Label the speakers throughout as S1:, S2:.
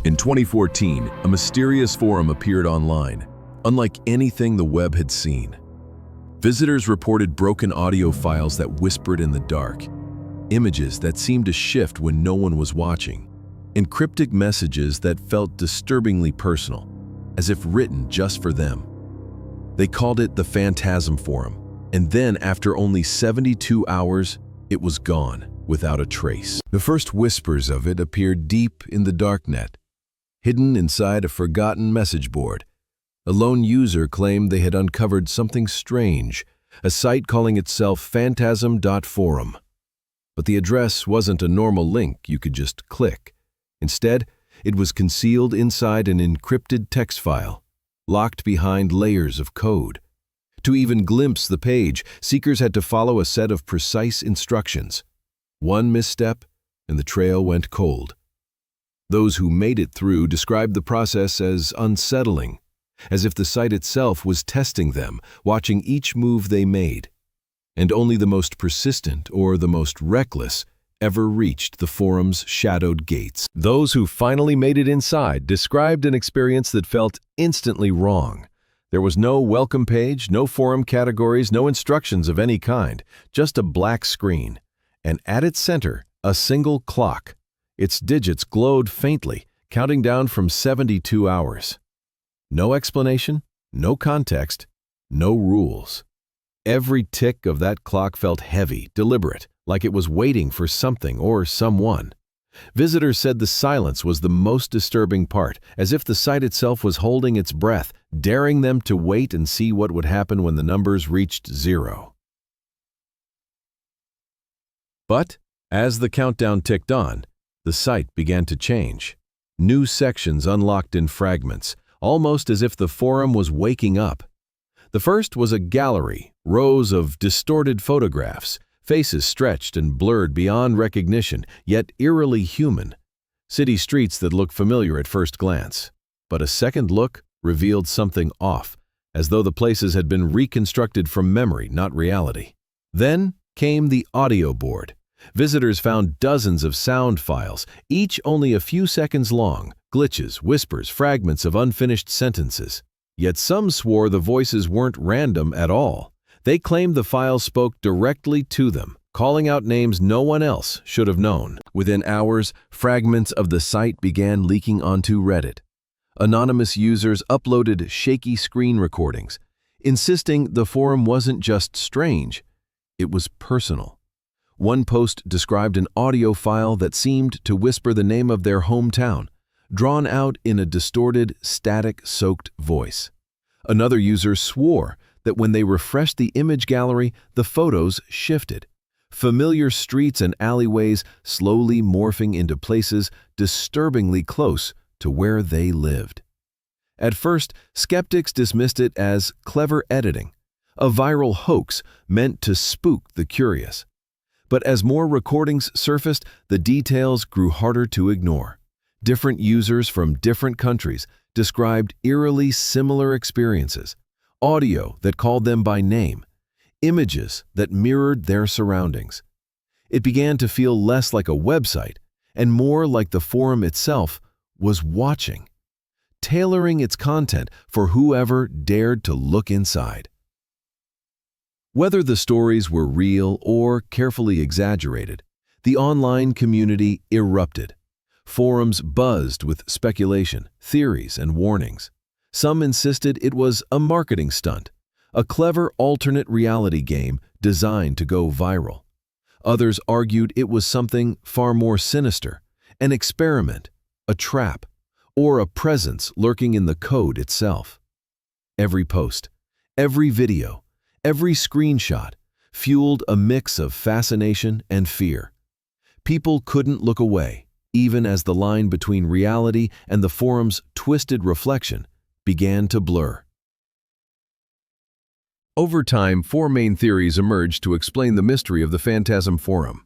S1: In 2014, a mysterious forum appeared online, unlike anything the web had seen. Visitors reported broken audio files that whispered in the dark, images that seemed to shift when no one was watching, and cryptic messages that felt disturbingly personal, as if written just for them. They called it the Phantasm Forum, and then after only 72 hours, it was gone without a trace. The first whispers of it appeared deep in the darknet, hidden inside a forgotten message board. A lone user claimed they had uncovered something strange, a site calling itself Phantasm.Forum. But the address wasn't a normal link you could just click. Instead, it was concealed inside an encrypted text file, locked behind layers of code. To even glimpse the page, seekers had to follow a set of precise instructions. One misstep, and the trail went cold. Those who made it through described the process as unsettling, as if the site itself was testing them, watching each move they made. And only the most persistent or the most reckless ever reached the forum's shadowed gates. Those who finally made it inside described an experience that felt instantly wrong. There was no welcome page, no forum categories, no instructions of any kind, just a black screen. And at its center, a single clock. Its digits glowed faintly, counting down from 72 hours. No explanation, no context, no rules. Every tick of that clock felt heavy, deliberate, like it was waiting for something or someone. Visitors said the silence was the most disturbing part, as if the site itself was holding its breath, daring them to wait and see what would happen when the numbers reached 0. But as the countdown ticked on, the site began to change. New sections unlocked in fragments, almost as if the forum was waking up. The first was a gallery, rows of distorted photographs, faces stretched and blurred beyond recognition, yet eerily human. City streets that looked familiar at first glance. But a second look revealed something off, as though the places had been reconstructed from memory, not reality. Then came the audio board. Visitors found dozens of sound files, each only a few seconds long, glitches, whispers, fragments of unfinished sentences. Yet some swore the voices weren't random at all. They claimed the files spoke directly to them, calling out names no one else should have known. Within hours, fragments of the site began leaking onto Reddit. Anonymous users uploaded shaky screen recordings, insisting the forum wasn't just strange, it was personal. One post described an audio file that seemed to whisper the name of their hometown, drawn out in a distorted, static-soaked voice. Another user swore that when they refreshed the image gallery, the photos shifted. Familiar streets and alleyways slowly morphing into places disturbingly close to where they lived. At first, skeptics dismissed it as clever editing, a viral hoax meant to spook the curious. But as more recordings surfaced, the details grew harder to ignore. Different users from different countries described eerily similar experiences, audio that called them by name, images that mirrored their surroundings. It began to feel less like a website and more like the forum itself was watching, tailoring its content for whoever dared to look inside. Whether the stories were real or carefully exaggerated, the online community erupted. Forums buzzed with speculation, theories, and warnings. Some insisted it was a marketing stunt, a clever alternate reality game designed to go viral. Others argued it was something far more sinister, an experiment, a trap, or a presence lurking in the code itself. Every post, every video, every screenshot fueled a mix of fascination and fear. People couldn't look away, even as the line between reality and the forum's twisted reflection began to blur. Over time, 4 main theories emerged to explain the mystery of the Phantasm Forum.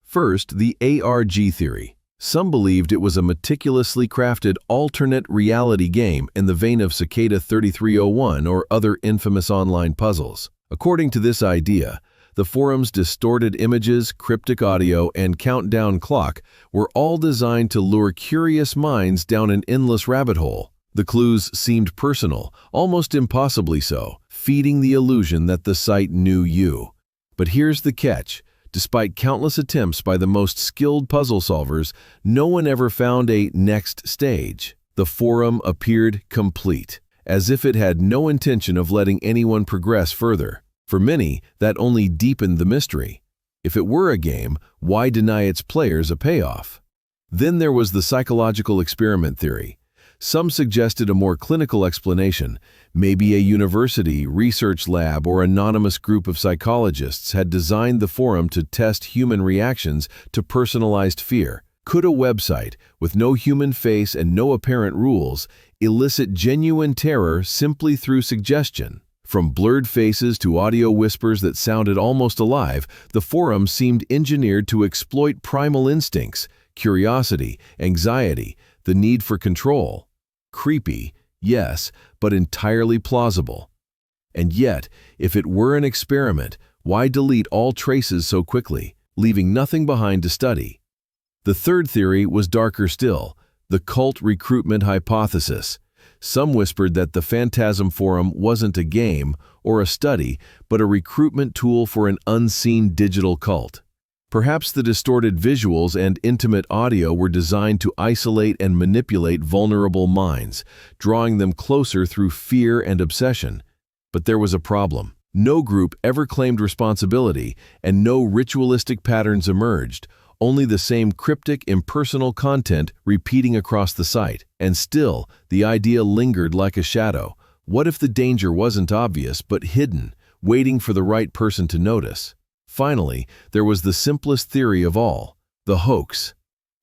S1: First, the ARG theory. Some believed it was a meticulously crafted alternate reality game in the vein of Cicada 3301 or other infamous online puzzles. According to this idea, The forum's distorted images, cryptic audio, and countdown clock were all designed to lure curious minds down an endless rabbit hole. The clues seemed personal, almost impossibly so, feeding the illusion that the site knew you. But here's the catch. Despite countless attempts by the most skilled puzzle solvers, no one ever found a next stage. The forum appeared complete, as if it had no intention of letting anyone progress further. For many, that only deepened the mystery. If it were a game, why deny its players a payoff? Then there was the psychological experiment theory. Some suggested a more clinical explanation. Maybe a university, research lab, or anonymous group of psychologists had designed the forum to test human reactions to personalized fear. Could a website, with no human face and no apparent rules, elicit genuine terror simply through suggestion? From blurred faces to audio whispers that sounded almost alive, the forum seemed engineered to exploit primal instincts, curiosity, anxiety, the need for control. Creepy, yes, but entirely plausible. And yet, if it were an experiment, why delete all traces so quickly, leaving nothing behind to study? The third theory was darker still, the cult recruitment hypothesis. Some whispered that the Phantasm Forum wasn't a game or a study, but a recruitment tool for an unseen digital cult. Perhaps the distorted visuals and intimate audio were designed to isolate and manipulate vulnerable minds, drawing them closer through fear and obsession. But there was a problem. No group ever claimed responsibility, and no ritualistic patterns emerged, only the same cryptic, impersonal content repeating across the site. And still, the idea lingered like a shadow. What if the danger wasn't obvious but hidden, waiting for the right person to notice? Finally, there was the simplest theory of all, the hoax.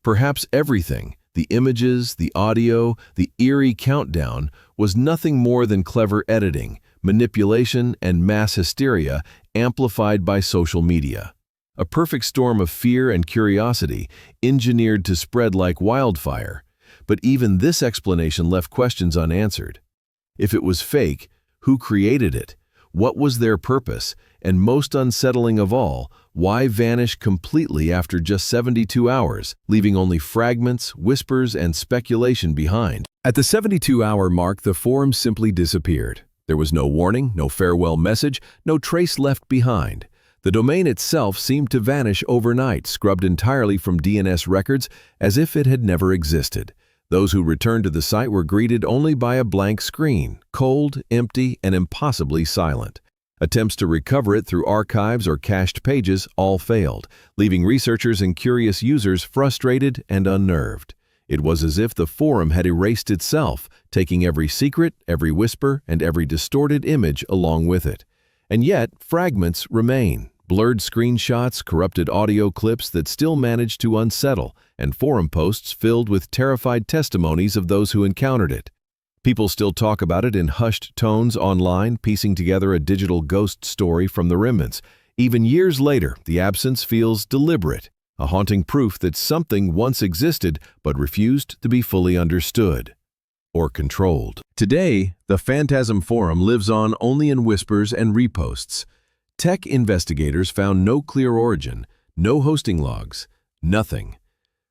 S1: Perhaps everything, the images, the audio, the eerie countdown, was nothing more than clever editing, manipulation, and mass hysteria amplified by social media. A perfect storm of fear and curiosity, engineered to spread like wildfire. But even this explanation left questions unanswered. If it was fake, who created it? What was their purpose? And most unsettling of all, why vanish completely after just 72 hours, leaving only fragments, whispers, and speculation behind? At the 72-hour mark, the forum simply disappeared. There was no warning, no farewell message, no trace left behind. The domain itself seemed to vanish overnight, scrubbed entirely from DNS records as if it had never existed. Those who returned to the site were greeted only by a blank screen, cold, empty, and impossibly silent. Attempts to recover it through archives or cached pages all failed, leaving researchers and curious users frustrated and unnerved. It was as if the forum had erased itself, taking every secret, every whisper, and every distorted image along with it. And yet, fragments remain. Blurred screenshots, corrupted audio clips that still manage to unsettle, and forum posts filled with terrified testimonies of those who encountered it. People still talk about it in hushed tones online, piecing together a digital ghost story from the remnants. Even years later, the absence feels deliberate, a haunting proof that something once existed but refused to be fully understood or controlled. Today, the Phantasm Forum lives on only in whispers and reposts. Tech investigators found no clear origin, no hosting logs, nothing.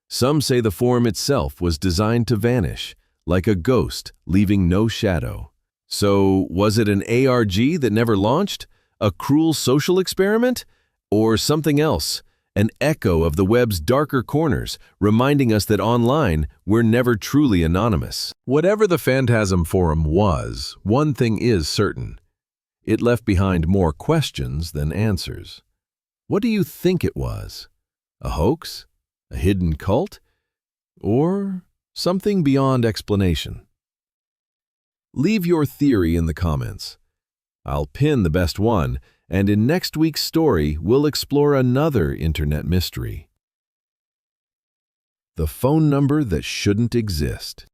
S1: Some say the forum itself was designed to vanish, like a ghost, leaving no shadow. So, was it an ARG that never launched? A cruel social experiment? Or something else? An echo of the web's darker corners, reminding us that online, we're never truly anonymous. Whatever the Phantasm Forum was, one thing is certain. It left behind more questions than answers. What do you think it was? A hoax? A hidden cult? Or something beyond explanation? Leave your theory in the comments. I'll pin the best one, and in next week's story, we'll explore another internet mystery. The phone number that shouldn't exist.